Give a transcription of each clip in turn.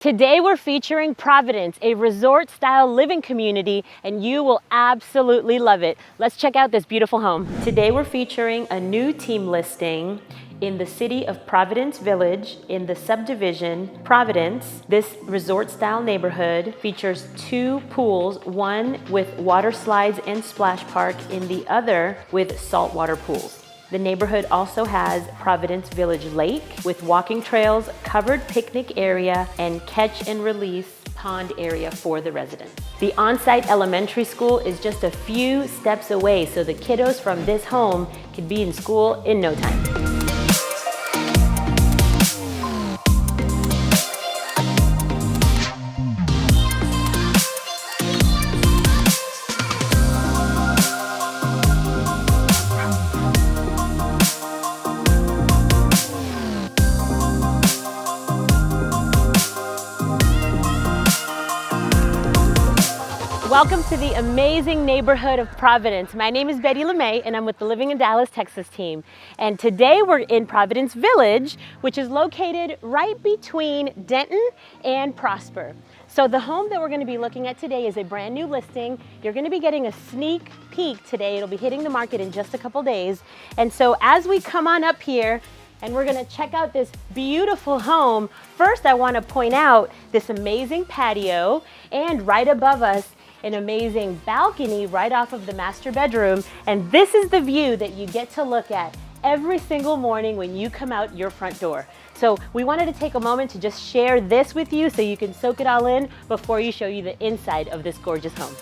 Today we're featuring Providence, a resort-style living community, and you will absolutely love it. Let's check out this beautiful home. Today we're featuring a new team listing in the city of Providence Village in the subdivision Providence. This resort-style neighborhood features two pools, one with water slides and splash park, and the other with saltwater pools. The neighborhood also has Providence Village Lake with walking trails, covered picnic area, and catch and release pond area for the residents. The on-site elementary school is just a few steps away, so the kiddos from this home can be in school in no time. Welcome to the amazing neighborhood of Providence. My name is Betty LeMay and I'm with the Living in Dallas, Texas team. And today we're in Providence Village, which is located right between Denton and Prosper. So the home that we're going to be looking at today is a brand new listing. You're going to be getting a sneak peek today. It'll be hitting the market in just a couple days. And so as we come on up here, and we're gonna check out this beautiful home. First, I wanna point out this amazing patio, and right above us, an amazing balcony right off of the master bedroom. And this is the view that you get to look at every single morning when you come out your front door. So we wanted to take a moment to just share this with you so you can soak it all in before you show you the inside of this gorgeous home.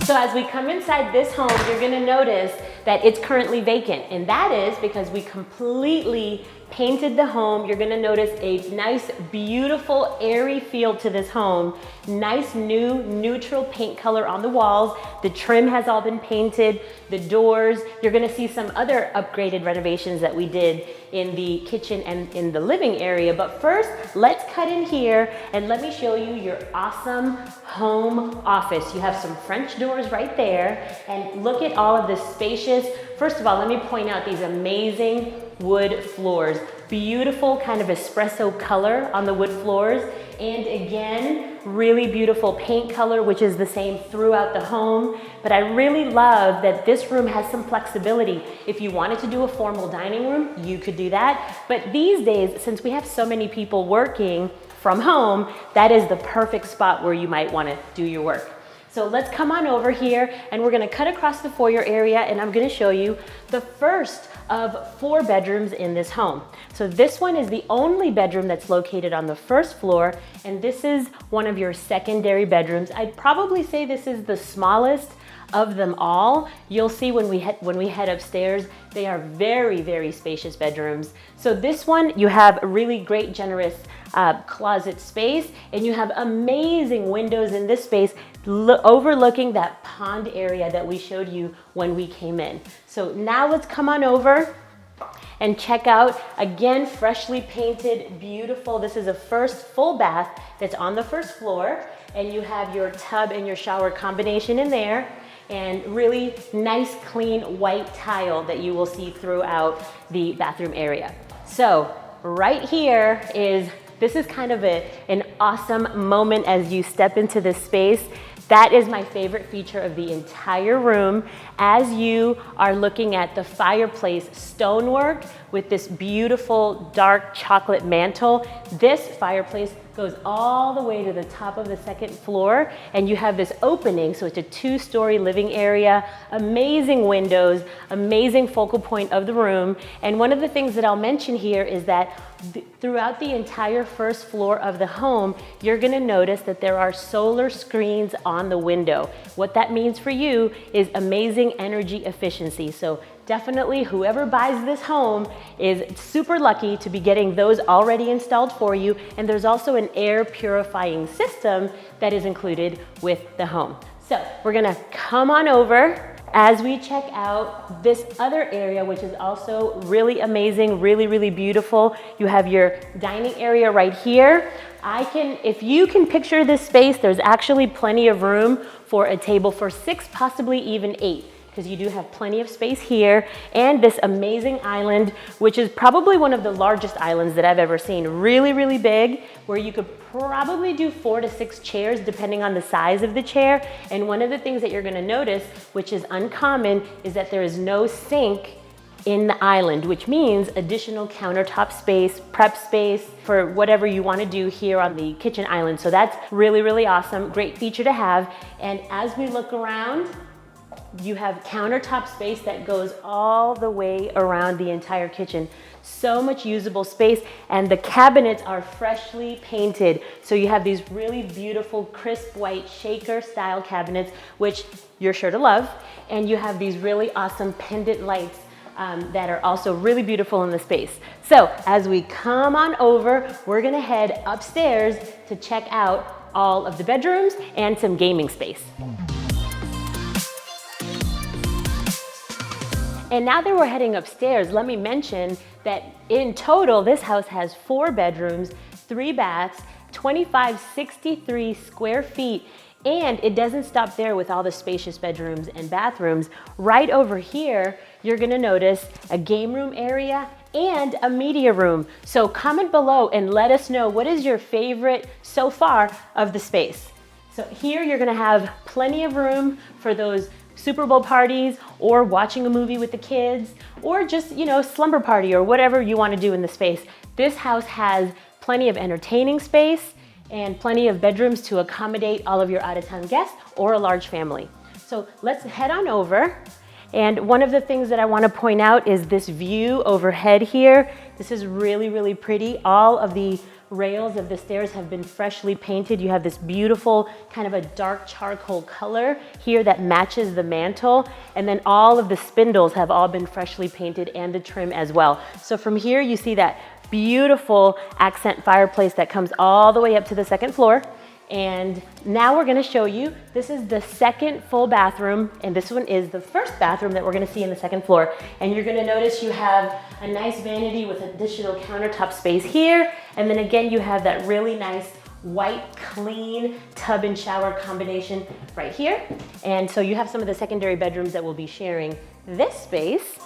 So as we come inside this home, you're gonna notice that it's currently vacant, and that is because we completely painted the home. You're gonna notice a nice, beautiful, airy feel to this home. Nice new neutral paint color on the walls. The trim has all been painted, the doors. You're gonna see some other upgraded renovations that we did in the kitchen and in the living area. But first, let's cut in here and let me show you your awesome home office. You have some French doors right there, and look at all of this spacious. First of all, let me point out these amazing wood floors. Beautiful kind of espresso color on the wood floors. And again, really beautiful paint color, which is the same throughout the home. But I really love that this room has some flexibility. If you wanted to do a formal dining room, you could do that. But these days, since we have so many people working from home, that is the perfect spot where you might want to do your work. So let's come on over here, and we're gonna cut across the foyer area, and I'm gonna show you the first of 4 bedrooms in this home. So this one is the only bedroom that's located on the first floor, and this is one of your secondary bedrooms. I'd probably say this is the smallest of them all. You'll see when we head upstairs, they are very, very spacious bedrooms. So this one, you have a really great, generous closet space, and you have amazing windows in this space overlooking that pond area that we showed you when we came in. So now let's come on over and check out, again, freshly painted, beautiful. This is a first full bath that's on the first floor, and you have your tub and your shower combination in there, and really nice, clean white tile that you will see throughout the bathroom area. So right here this is kind of an awesome moment as you step into this space. That is my favorite feature of the entire room. As you are looking at the fireplace stonework with this beautiful dark chocolate mantle, this fireplace goes all the way to the top of the second floor, and you have this opening, so it's a 2-story living area, amazing windows, amazing focal point of the room. And one of the things that I'll mention here is that throughout the entire first floor of the home, you're gonna notice that there are solar screens on the window. What that means for you is amazing energy efficiency. So definitely whoever buys this home is super lucky to be getting those already installed for you. And there's also an air purifying system that is included with the home. So we're gonna come on over as we check out this other area, which is also really amazing, really, really beautiful. You have your dining area right here. If you can picture this space, there's actually plenty of room for a table for 6, possibly even 8. because you do have plenty of space here and this amazing island, which is probably one of the largest islands that I've ever seen. Really, really big, where you could probably do 4 to 6 chairs depending on the size of the chair. And one of the things that you're gonna notice, which is uncommon, is that there is no sink in the island, which means additional countertop space, prep space for whatever you want to do here on the kitchen island. So that's really, really awesome. Great feature to have. And as we look around, you have countertop space that goes all the way around the entire kitchen. So much usable space, and the cabinets are freshly painted. So you have these really beautiful, crisp white shaker style cabinets, which you're sure to love. And you have these really awesome pendant lights that are also really beautiful in the space. So as we come on over, we're gonna head upstairs to check out all of the bedrooms and some gaming space. And now that we're heading upstairs, let me mention that in total, this house has 4 bedrooms, 3 baths, 2,563 square feet. And it doesn't stop there with all the spacious bedrooms and bathrooms. Right over here, you're gonna notice a game room area and a media room. So comment below and let us know, what is your favorite so far of the space? So here you're gonna have plenty of room for those Super Bowl parties, or watching a movie with the kids, or just, you know, slumber party or whatever you wanna do in the space. This house has plenty of entertaining space and plenty of bedrooms to accommodate all of your out-of-town guests or a large family. So let's head on over. And one of the things that I want to point out is this view overhead here. This is really, really pretty. All of the rails of the stairs have been freshly painted. You have this beautiful kind of a dark charcoal color here that matches the mantle. And then all of the spindles have all been freshly painted, and the trim as well. So from here you see that beautiful accent fireplace that comes all the way up to the 2nd floor. And now we're gonna show you, this is the 2nd full bathroom, and this one is the 1st bathroom that we're gonna see in the 2nd floor. And you're gonna notice you have a nice vanity with additional countertop space here. And then again, you have that really nice white, clean tub and shower combination right here. And so you have some of the secondary bedrooms that will be sharing this space.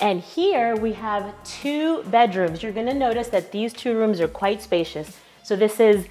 And here we have 2 bedrooms. You're gonna notice that these 2 rooms are quite spacious. So this is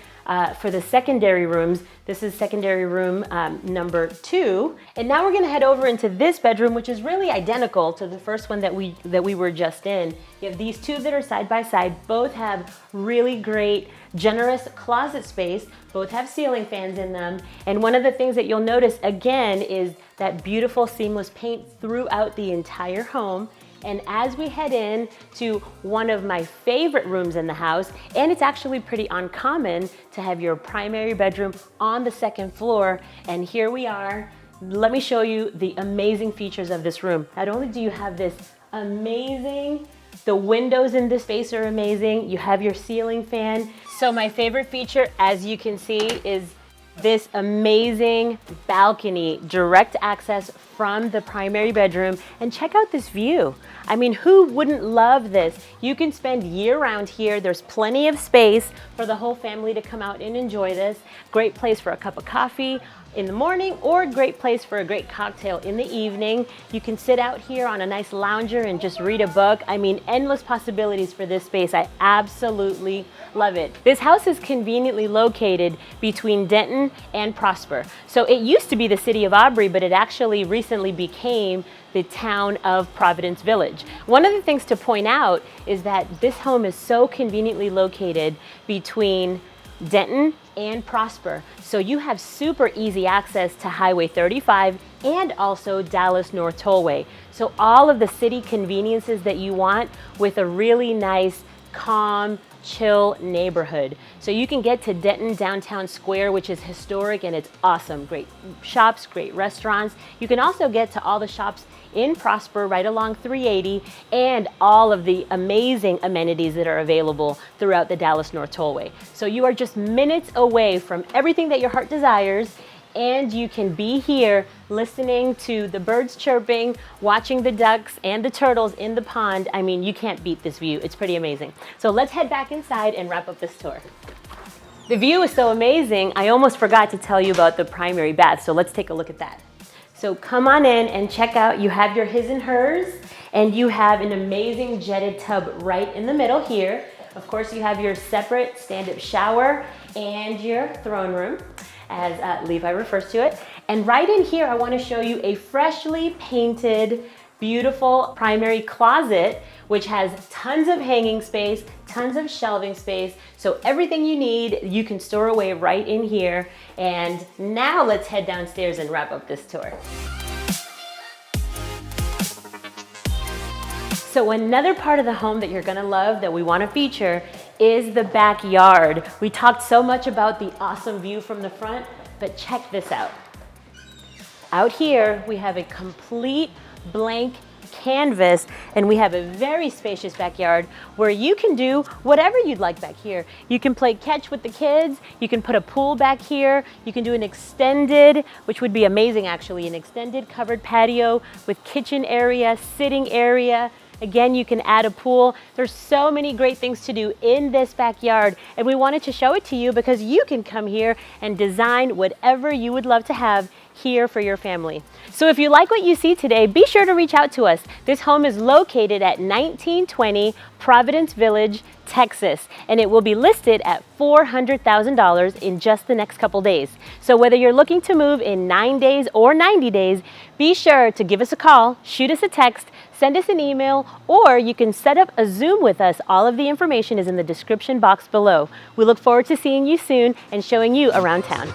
for the secondary rooms. This is secondary room number 2. And now we're gonna head over into this bedroom, which is really identical to the first one that we were just in. You have these 2 that are side by side. Both have really great, generous closet space. Both have ceiling fans in them. And one of the things that you'll notice again is that beautiful seamless paint throughout the entire home. And as we head in to one of my favorite rooms in the house, and it's actually pretty uncommon to have your primary bedroom on the 2nd floor, and here we are. Let me show you the amazing features of this room. Not only do you have this amazing, the windows in this space are amazing, you have your ceiling fan. So my favorite feature, as you can see, is this amazing balcony, direct access from the primary bedroom. And check out this view. I mean, who wouldn't love this? You can spend year-round here. There's plenty of space for the whole family to come out and enjoy this. Great place for a cup of coffee in the morning, or a great place for a great cocktail in the evening. You can sit out here on a nice lounger and just read a book. I mean, endless possibilities for this space. I absolutely love it. This house is conveniently located between Denton and Prosper. So it used to be the city of Aubrey, but it actually recently became the town of Providence Village. One of the things to point out is that this home is so conveniently located between Denton and Prosper. So you have super easy access to Highway 35 and also Dallas North Tollway. So all of the city conveniences that you want with a really nice, calm, chill neighborhood. So you can get to Denton Downtown Square, which is historic and it's awesome. Great shops, great restaurants. You can also get to all the shops in Prosper right along 380 and all of the amazing amenities that are available throughout the Dallas North Tollway. So you are just minutes away from everything that your heart desires, and you can be here listening to the birds chirping, watching the ducks and the turtles in the pond. I mean, you can't beat this view. It's pretty amazing. So let's head back inside and wrap up this tour. The view is so amazing, I almost forgot to tell you about the primary bath, so let's take a look at that. So come on in and check out. You have your his and hers, and you have an amazing jetted tub right in the middle here. Of course, you have your separate stand-up shower and your throne room, as Levi refers to it. And right in here, I want to show you a freshly painted, beautiful primary closet, which has tons of hanging space, tons of shelving space. So everything you need, you can store away right in here. And now let's head downstairs and wrap up this tour. So another part of the home that you're gonna love that we wanna feature is the backyard. We talked so much about the awesome view from the front, but check this out. Out here, we have a complete blank canvas, and we have a very spacious backyard where you can do whatever you'd like back here. You can play catch with the kids, you can put a pool back here, you can do an extended, which would be amazing actually, an extended covered patio with kitchen area, sitting area. Again, you can add a pool. There's so many great things to do in this backyard, and we wanted to show it to you because you can come here and design whatever you would love to have here for your family. So if you like what you see today, be sure to reach out to us. This home is located at 1920 Providence Village, Texas, and it will be listed at $400,000 in just the next couple days. So whether you're looking to move in 9 days or 90 days, be sure to give us a call, shoot us a text, send us an email, or you can set up a Zoom with us. All of the information is in the description box below. We look forward to seeing you soon and showing you around town.